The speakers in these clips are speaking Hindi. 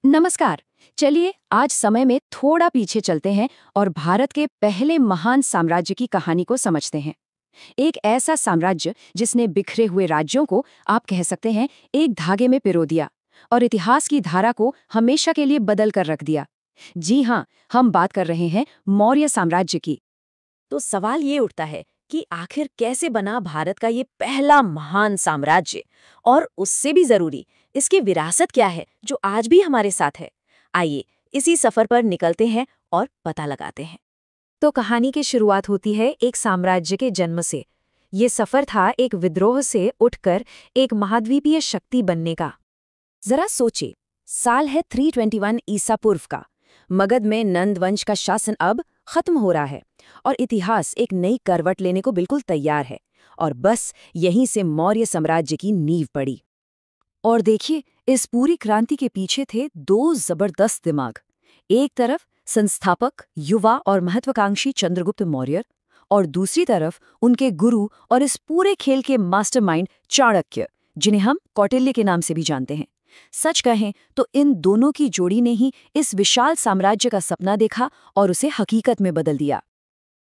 नमस्कार। चलिए आज समय में थोड़ा पीछे चलते हैं और भारत के पहले महान साम्राज्य की कहानी को समझते हैं। एक ऐसा साम्राज्य जिसने बिखरे हुए राज्यों को आप कह सकते हैं एक धागे में पिरो दिया और इतिहास की धारा को हमेशा के लिए बदल कर रख दिया। जी हाँ, हम बात कर रहे हैं मौर्य साम्राज्य की। तो सवाल ये उठता है कि आखिर कैसे बना भारत का ये पहला महान साम्राज्य, और उससे भी जरूरी इसकी विरासत क्या है जो आज भी हमारे साथ है। आइए इसी सफर पर निकलते हैं और पता लगाते हैं। तो कहानी की शुरुआत होती है एक साम्राज्य के जन्म से। ये सफर था एक विद्रोह से उठकर एक महाद्वीपीय शक्ति बनने का। जरा सोचिए, साल है 321 ईसा पूर्व का। मगध में नंद वंश का शासन अब खत्म हो रहा है और इतिहास एक नई करवट लेने को बिल्कुल तैयार है। और बस यहीं से मौर्य साम्राज्य की नींव पड़ी। और देखिए, इस पूरी क्रांति के पीछे थे दो जबरदस्त दिमाग। एक तरफ संस्थापक, युवा और महत्वाकांक्षी चंद्रगुप्त मौर्य, और दूसरी तरफ उनके गुरु और इस पूरे खेल के मास्टरमाइंड चाणक्य, जिन्हें हम कौटिल्य के नाम से भी जानते हैं। सच कहें तो इन दोनों की जोड़ी ने ही इस विशाल साम्राज्य का सपना देखा और उसे हकीकत में बदल दिया।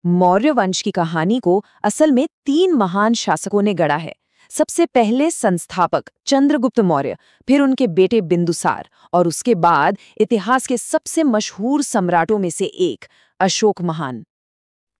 मौर्य वंश की कहानी को असल में तीन महान शासकों ने गढ़ा है। सबसे पहले संस्थापक चंद्रगुप्त मौर्य, फिर उनके बेटे बिंदुसार, और उसके बाद इतिहास के सबसे मशहूर सम्राटों में से एक अशोक महान।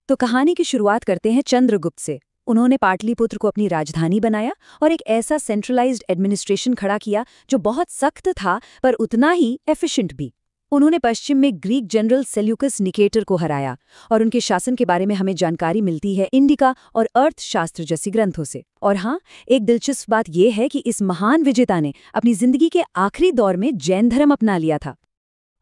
तो कहानी की शुरुआत करते हैं चंद्रगुप्त से। उन्होंने पाटलिपुत्र को अपनी राजधानी बनाया और एक ऐसा सेंट्रलाइज्ड एडमिनिस्ट्रेशन खड़ा किया जो बहुत सख्त था पर उतना ही एफिशिएंट भी। उन्होंने पश्चिम में ग्रीक जनरल सेल्यूकस निकेटर को हराया और उनके शासन के बारे में हमें जानकारी मिलती है इंडिका और अर्थशास्त्र जैसी ग्रंथों से। और हाँ, एक दिलचस्प बात यह है कि इस महान विजेता ने अपनी जिंदगी के आखिरी दौर में जैन धर्म अपना लिया था।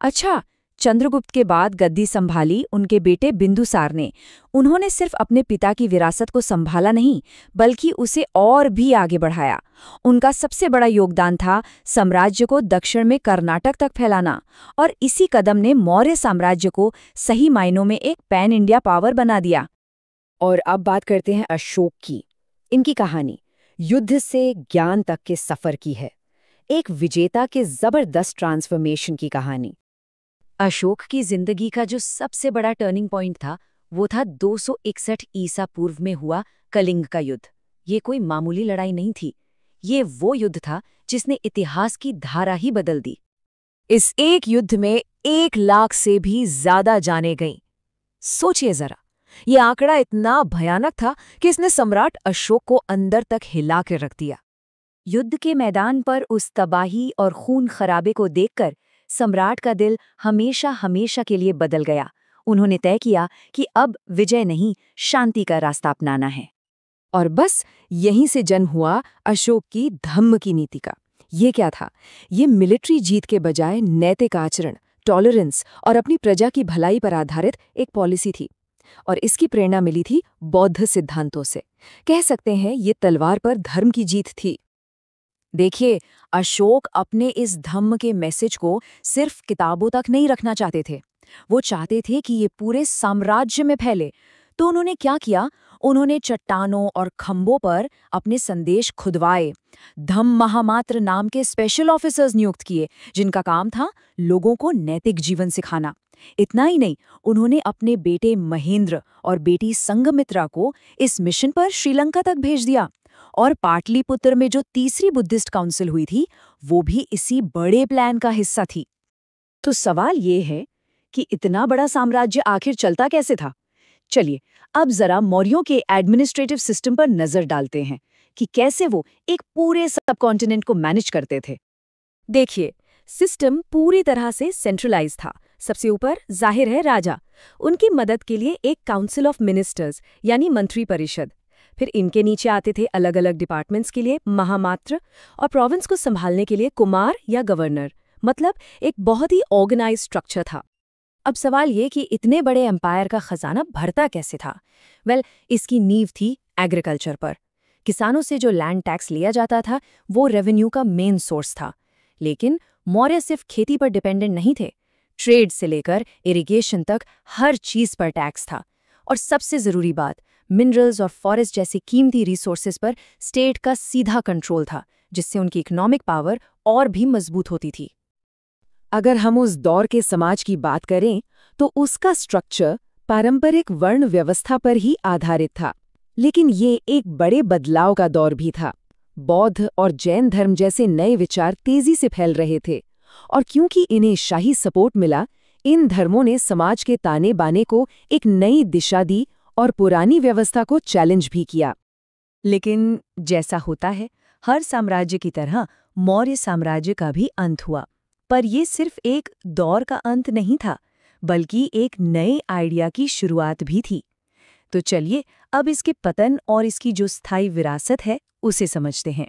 अच्छा, चंद्रगुप्त के बाद गद्दी संभाली उनके बेटे बिंदुसार ने। उन्होंने सिर्फ अपने पिता की विरासत को संभाला नहीं, बल्कि उसे और भी आगे बढ़ाया। उनका सबसे बड़ा योगदान था साम्राज्य को दक्षिण में कर्नाटक तक फैलाना, और इसी कदम ने मौर्य साम्राज्य को सही मायनों में एक पैन इंडिया पावर बना दिया। और अब बात करते हैं अशोक की। इनकी कहानी युद्ध से ज्ञान तक के सफर की है, एक विजेता के जबरदस्त ट्रांसफॉर्मेशन की कहानी। अशोक की जिंदगी का जो सबसे बड़ा टर्निंग पॉइंट था वो था 261 ईसा पूर्व में हुआ कलिंग का युद्ध। ये कोई मामूली लड़ाई नहीं थी, ये वो युद्ध था जिसने इतिहास की धारा ही बदल दी। इस एक युद्ध में 1 लाख से भी ज्यादा जानें गईं। सोचिए जरा, ये आंकड़ा इतना भयानक था कि इसने सम्राट अशोक को अंदर तक हिला कर रख दिया। युद्ध के मैदान पर उस तबाही और खून खराबे को देखकर सम्राट का दिल हमेशा हमेशा के लिए बदल गया। उन्होंने तय किया कि अब विजय नहीं, शांति का रास्ता अपनाना है। और बस यहीं से जन्म हुआ अशोक की धम्म की नीति का। ये क्या था? ये मिलिट्री जीत के बजाय नैतिक आचरण, टॉलरेंस और अपनी प्रजा की भलाई पर आधारित एक पॉलिसी थी। और इसकी प्रेरणा मिली थी बौद्ध सिद्धांतों से। कह सकते हैं ये तलवार पर धर्म की जीत थी। देखिए, अशोक अपने इस धम्म के मैसेज को सिर्फ किताबों तक नहीं रखना चाहते थे, वो चाहते थे कि ये पूरे साम्राज्य में फैले। तो उन्होंने क्या किया? उन्होंने चट्टानों और खंभों पर अपने संदेश खुदवाए। धम्म महामात्र नाम के स्पेशल ऑफिसर्स नियुक्त किए, जिनका काम था लोगों को नैतिक जीवन सिखाना। इतना ही नहीं, उन्होंने अपने बेटे महेंद्र और बेटी संघमित्रा को इस मिशन पर श्रीलंका तक भेज दिया। और पाटलिपुत्र में जो तीसरी बुद्धिस्ट काउंसिल हुई थी, वो भी इसी बड़े प्लान का हिस्सा थी। तो सवाल ये है कि इतना बड़ा साम्राज्य आखिर चलता कैसे था? चलिए, अब जरा मौर्यों के एडमिनिस्ट्रेटिव सिस्टम पर नजर डालते हैं कि कैसे वो एक पूरे सबकॉन्टिनेंट को मैनेज करते थे। देखिए, सिस्टम पूरी तरह से सेंट्रलाइज था। सबसे ऊपर जाहिर है राजा, उनकी मदद के लिए एक काउंसिल ऑफ मिनिस्टर्स यानी मंत्री परिषद। फिर इनके नीचे आते थे अलग अलग डिपार्टमेंट्स के लिए महामात्र, और प्रोविंस को संभालने के लिए कुमार या गवर्नर। मतलब एक बहुत ही ऑर्गेनाइज स्ट्रक्चर था। अब सवाल ये कि इतने बड़े एम्पायर का खजाना भरता कैसे था? इसकी नींव थी एग्रीकल्चर पर। किसानों से जो लैंड टैक्स लिया जाता था वो रेवेन्यू का मेन सोर्स था। लेकिन मौर्य सिर्फ खेती पर डिपेंडेंट नहीं थे। ट्रेड से लेकर इरिगेशन तक हर चीज पर टैक्स था। और सबसे जरूरी बात, मिनरल्स और फॉरेस्ट जैसे कीमती रिसोर्सेज पर स्टेट का सीधा कंट्रोल था, जिससे उनकी इकोनॉमिक पावर और भी मजबूत होती थी। अगर हम उस दौर के समाज की बात करें तो उसका स्ट्रक्चर पारंपरिक वर्ण व्यवस्था पर ही आधारित था। लेकिन ये एक बड़े बदलाव का दौर भी था। बौद्ध और जैन धर्म जैसे नए विचार तेजी से फैल रहे थे, और क्योंकि इन्हें शाही सपोर्ट मिला, इन धर्मों ने समाज के ताने बाने को एक नई दिशा दी और पुरानी व्यवस्था को चैलेंज भी किया। लेकिन जैसा होता है, हर साम्राज्य की तरह मौर्य साम्राज्य का भी अंत हुआ। पर ये सिर्फ एक दौर का अंत नहीं था, बल्कि एक नए आइडिया की शुरुआत भी थी। तो चलिए अब इसके पतन और इसकी जो स्थायी विरासत है उसे समझते हैं।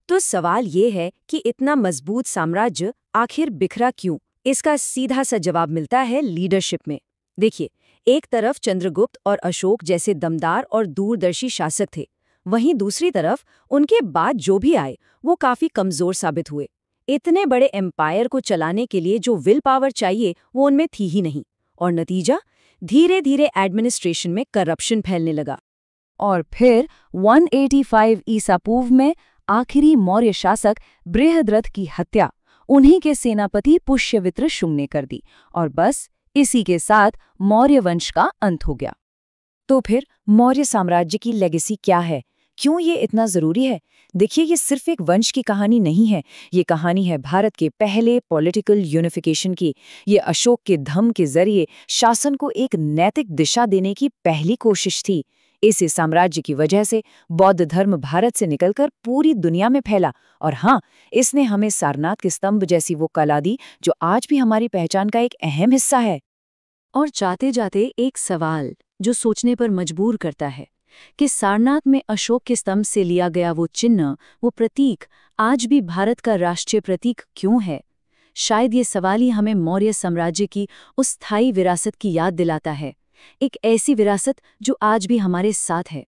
तो सवाल ये है कि इतना मजबूत साम्राज्य आखिर बिखरा क्यों? इसका सीधा सा जवाब मिलता है लीडरशिप में। देखिए, एक तरफ चंद्रगुप्त और अशोक जैसे दमदार और दूरदर्शी शासक थे, वहीं दूसरी तरफ उनके बाद जो भी आए वो काफी कमजोर साबित हुए। इतने बड़े एम्पायर को चलाने के लिए जो विल पावर चाहिए वो उनमें थी ही नहीं, और नतीजा, धीरे धीरे एडमिनिस्ट्रेशन में करप्शन फैलने लगा। और फिर 185 ईसा पूर्व में आखिरी मौर्य शासक बृहद्रथ की हत्या उन्हीं के सेनापति पुष्यमित्र शुंग ने कर दी, और बस इसी के साथ मौर्य वंश का अंत हो गया। तो फिर मौर्य साम्राज्य की लेगेसी क्या है? क्यों ये इतना जरूरी है? देखिए, ये सिर्फ एक वंश की कहानी नहीं है, ये कहानी है भारत के पहले पॉलिटिकल यूनिफिकेशन की। ये अशोक के धम्म के जरिए शासन को एक नैतिक दिशा देने की पहली कोशिश थी। इस साम्राज्य की वजह से बौद्ध धर्म भारत से निकलकर पूरी दुनिया में फैला, और हाँ, इसने हमें सारनाथ के स्तंभ जैसी वो कला दी जो आज भी हमारी पहचान का एक अहम हिस्सा है। और जाते जाते एक सवाल जो सोचने पर मजबूर करता है कि सारनाथ में अशोक के स्तंभ से लिया गया वो चिन्ह, वो प्रतीक, आज भी भारत का राष्ट्रीय प्रतीक क्यों है? शायद ये सवाल ही हमें मौर्य साम्राज्य की उस स्थायी विरासत की याद दिलाता है, एक ऐसी विरासत जो आज भी हमारे साथ है।